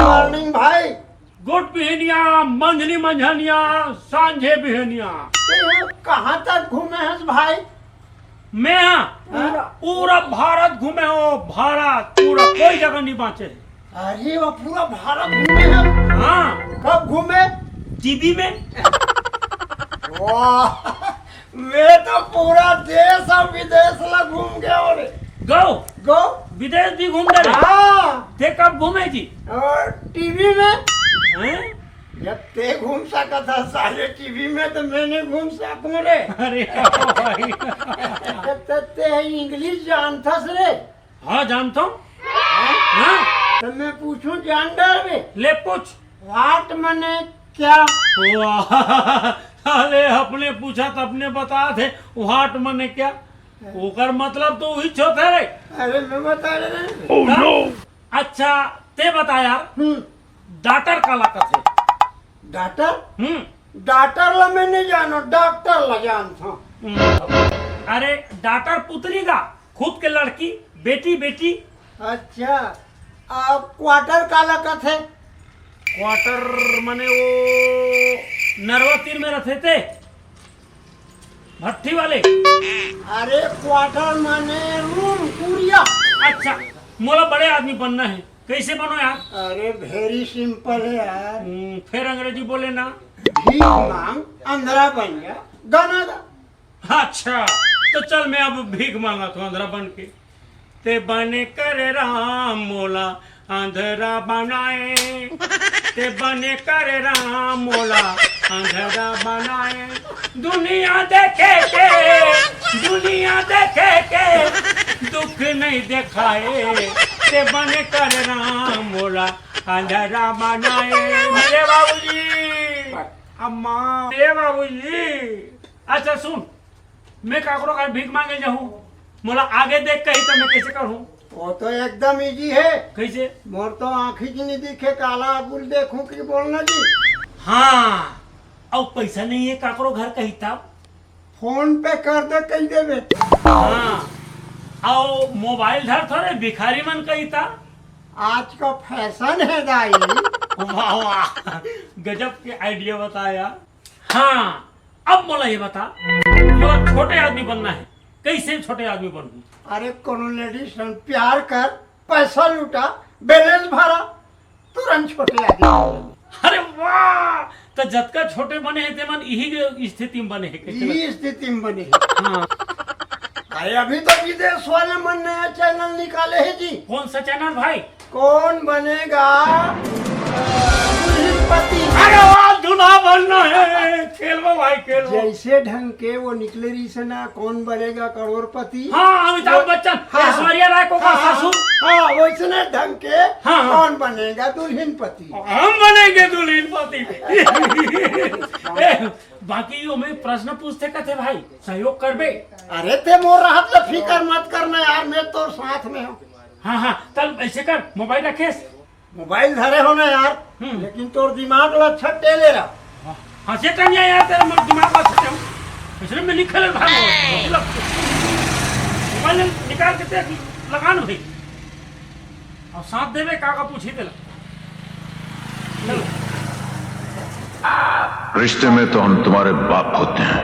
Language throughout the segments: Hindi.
मॉर्निंग भाई। गुड बिहनिया, मंझली मंझनिया, सांझे बिहनिया। कहाँ तक घूमे हैं भाई? मैं पूरा भारत घूमे हो, भारत पूरा, कोई जगह नहीं बाँचे। अरे वो पूरा भारत घूमे हैं? हाँ। कब घूमे? टीवी में। वाह, मैं तो पूरा देश और विदेश ला घूम गया। और गो विदेश भी घूम गए। हाँ। ते कब घूमे जी? और टीवी में हैं? जब ते घूम सका था साले टीवी में, तो मैंने घूम सकूं रे। अरे भाई। तो ते इंग्लिश जानता रे? हाँ जानता हूँ। हाँ? तो मैं पूछूं जान डर ले पूछ। वाट मने क्या? अरे अपने पूछा तो अपने बता थे। वाट मने क्या? ओकर मतलब तो वही छोट है रे। अरे मैं बता रहे। Oh no. अच्छा ते बता यार, डॉक्टर काला कथे? डॉक्टर? डॉक्टर ला मैं नहीं जानो, डॉक्टर ला जानता। अरे डॉक्टर पुतरी का खुद के लड़की, बेटी बेटी। अच्छा, अब क्वार्टर काला कथे? क्वार्टर मने वो नरवा तीर में रखे थे भट्टी वाले। अरे क्वार्टर माने रूम, कुरिया। अच्छा, मोला बड़े आदमी बनना है, कैसे बनो यार? अरे वेरी सिंपल है यार। फिर अंग्रेजी बोले ना। भीख मांग, अंधरा बन गया, गाना गा। अच्छा तो चल मैं अब भीख मांगा तो अंधरा बन के। ते बने कर राम मोला अंधरा बनाए, ते बने कर राम मोला अंधरा बनाए। दुनिया देखे के दुख नहीं दिखाए, ते बने कर राम मोला अंधरा बनाए। मेरे बाबूजी, अम्मा, मेरे बाबूजी। अच्छा सुन, मैं काकरो का भीख मांगे जाऊँ, मोला आगे देख कही तो मैं कैसे करूँ? वो तो एकदम इजी है। कैसे? मोर तो आँखी जी नहीं दिखे, काला गुल देखूं कि बोलना जी। हाँ, अब पैसा नहीं है काकरो घर कही तब फोन पे कर दे कही देवे। हाँ, और मोबाइल धर थोड़े भिखारी मन कही था। आज का फैशन है दाई। वाह वाह, गजब के आइडिया बताया। हाँ, अब मोला ये बता, मोला छोटे आदमी बनना है, कैसे छोटे आदमी बनूं? अरे कोनो लेडीज प्यार कर, पैसा लूटा, बैलेंस भरा, तुरंत छोटे आदमी। अरे वाह, तो जतका छोटे बने हैं ते मन यही स्थिति में बने हैं। यही स्थिति में बने। हाँ। अरे अभी तो विदेश वाले मन नया चैनल निकाले है जी। कौन सा चैनल भाई? कौन बनेगा दुल्हनपति। अरे वाह, दूल्हा बनना है, खेलवा भाई खेलवा। जैसे ढंग के वो निकले रही से ना, कौन बनेगा करोड़पति। हाँ, अमिताभ बच्चन, ऐश्वर्या राय को का ससुर। हाँ, वैसने ढंग के हाँ। कौन बनेगा दुल्हनपति। हम बनेंगे दुल्हनपति। बाकी यो मैं प्रश्न पूछते कहते भाई, सहयोग करबे? अरे ते मोर राहत ले फिकर मत करना यार, मैं तो साथ में हूँ। हाँ हाँ, चल ऐसे कर, मोबाइल रखेस। मोबाइल धरे हो ना यार, लेकिन तोर दिमाग ला छट्टे ले रहा। हाँ से टंग यार, तेरा दिमाग में छट्टे हूँ, इसलिए मैं नहीं खेल भाई। मोबाइल निकाल के देख, लगा ना भाई, और साथ देवे काका पूछी तेला। रिश्ते में तो हम तुम्हारे बाप होते हैं,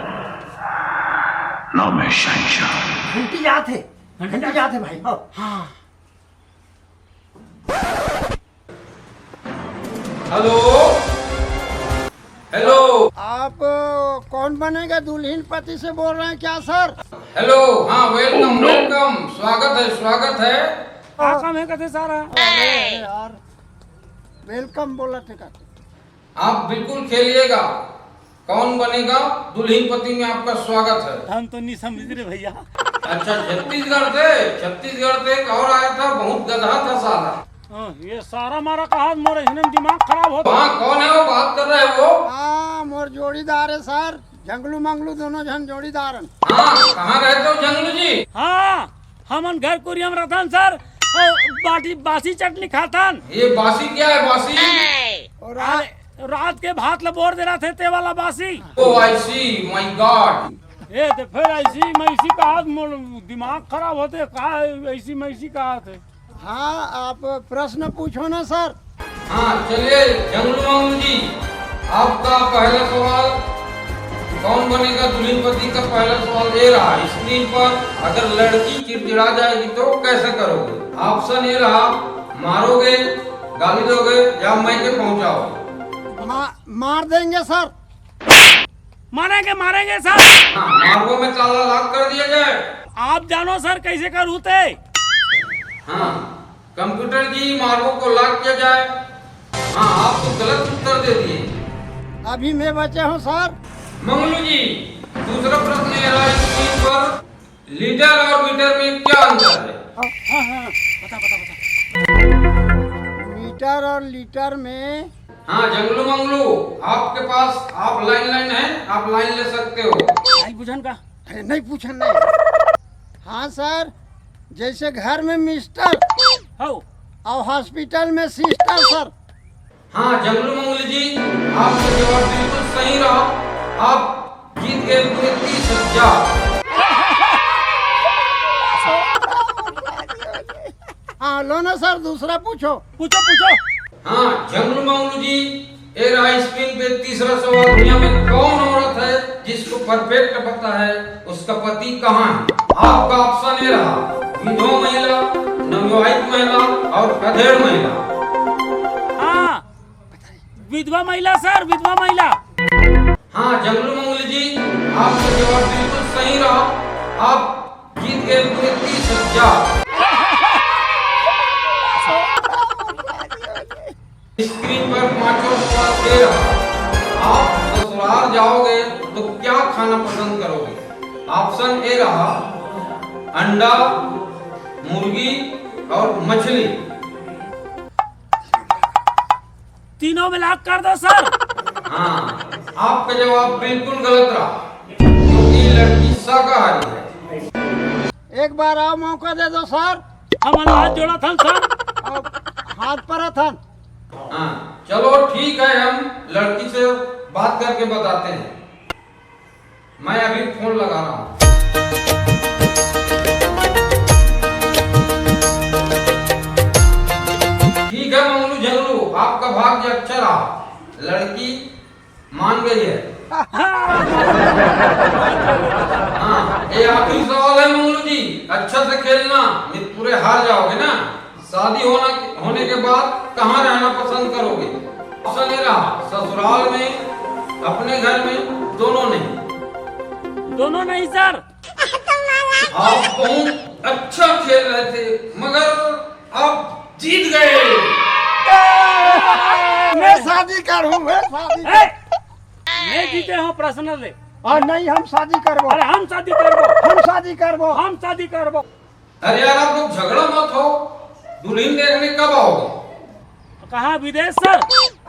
नाम है शहंशाह। घंटी जाते, घंटी जाते भाई। हाँ। हेलो हेलो, आप कौन बनेगा दुल्हनपति से बोल रहे हैं क्या सर? हेलो, हाँ वेलकम वेलकम, स्वागत है स्वागत है। काम है कहते सारा। अरे यार, वेलकम बोला थे का। आप बिल्कुल खेलिएगा, कौन बनेगा दुल्हनपति में आपका स्वागत है। हम तो नहीं समझ रहे भैया। अच्छा, छत्तीसगढ़ से एक और आया था, बहुत गधा था साला। ये सारा मारा कहा, मोरे दिमाग खराब होता। वहाँ कौन है वो बात कर रहे हो? हाँ, मोर जोड़ीदार है सर, जंगलू मंगलू दोनों जन जोड़ीदार। हाँ, कहाँ रहते हो जंगलू जी? हाँ, हमन घर कुरियम रहतन सर, बाटी बासी चटनी खातन। ये बासी क्या है बासी? और रात के भात लबोर दे रहा थे ते वाला बासी। ओह आई सी, माय गॉड। ये तो फिर ऐसी मैसी कहा, दिमाग खराब होते, कहा ऐसी मैसी कहा थे। हाँ, आप प्रश्न पूछो ना सर। हाँ चलिए जंगलू मंगलू जी, आपका पहला सवाल कौन बनेगा दुल्हन पति का पहला सवाल ये रहा स्क्रीन पर। अगर लड़की चिड़चिड़ा जाएगी तो कैसे करोगे? ऑप्शन ए रहा मारोगे, गाली दोगे या मैके पहुंचाओगे। मार देंगे सर। मारेंगे सर। हाँ, मार्गों में ताला लॉक कर दिया जाए। आप जानो सर कैसे करूते। हाँ कंप्यूटर जी, मार्गों को लॉक किया जाए। हाँ आप तो गलत उत्तर दे दिए। अभी मैं बचे हूँ सर। मंगलू जी, दूसरा प्रश्न ये रहा स्क्रीन पर, लीटर और मीटर में क्या अंतर है? मीटर और लीटर में। हाँ जंगलू मंगलू, आपके पास आप लाइन है, आप लाइन ले सकते हो। नहीं बुझन का। अरे नहीं पूछन नहीं। हाँ सर, जैसे घर में मिस्टर हो और हॉस्पिटल में सिस्टर सर। हाँ जंगलू मंगलू जी, आपका जवाब बिल्कुल सही रहा। आप जीत गए पूरे 30,000। हाँ लो ना सर, दूसरा पूछो। पूछो। हाँ जंगलू मंगलू जी, ये रहा स्क्रीन पे तीसरा सवाल। दुनिया में कौन औरत है जिसको परफेक्ट पता है उसका पति कहाँ है? आपका ऑप्शन ये रहा विधवा महिला, नवविवाहित महिला और अधेड़ महिला। हाँ विधवा महिला सर, विधवा महिला। हाँ जंगलू मंगलू जी, आपका जवाब बिल्कुल सही रहा। आप जीत गए पूरे 30,000। स्क्रीन पर पांचों सवाल दे रहा। आप ससुराल जाओगे तो क्या खाना पसंद करोगे? ऑप्शन ए रहा अंडा, मुर्गी और मछली। तीनों में लॉक कर दो सर। हाँ आपका जवाब बिल्कुल गलत रहा, क्योंकि लड़की शाकाहारी है। एक बार और मौका दे दो सर। हमारा हाथ जोड़ा था सर। और हाथ पर था। हाँ चलो ठीक है, हम लड़की से बात करके बताते हैं। मैं अभी फोन लगा रहा हूँ। ठीक है मंगलू जंगलू, आपका भाग्य अच्छा रहा, लड़की मान गई है। हाँ ये आखिरी सवाल है मंगलू जी, अच्छा से खेलना, नहीं पूरे हार जाओगे ना। शादी होने के बाद कहाँ रहना पसंद करोगे? ऑप्शन ये रहा ससुराल में, अपने घर में, दोनों नहीं। दोनों नहीं सर। आप बहुत अच्छा खेल रहे थे मगर आप जीत गए। मैं शादी करूँ, मैं शादी। मैं जीते हो प्रश्न ले। और नहीं हम शादी करबो। अरे हम शादी करबो। हम शादी करबो। अरे यार आप लोग झगड़ा मत हो, दुल्हन देखने कब आओगे? कहाँ विदेश सर?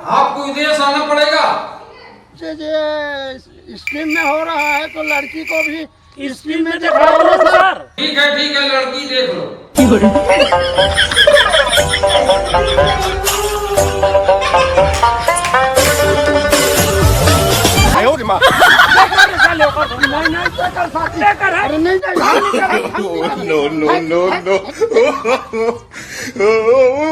आपको विदेश आना पड़ेगा। जे स्क्रीन में हो रहा है तो लड़की को भी स्क्रीन में दिखाओ ना सर। ठीक है लड़की देख लो। अरे नहीं no.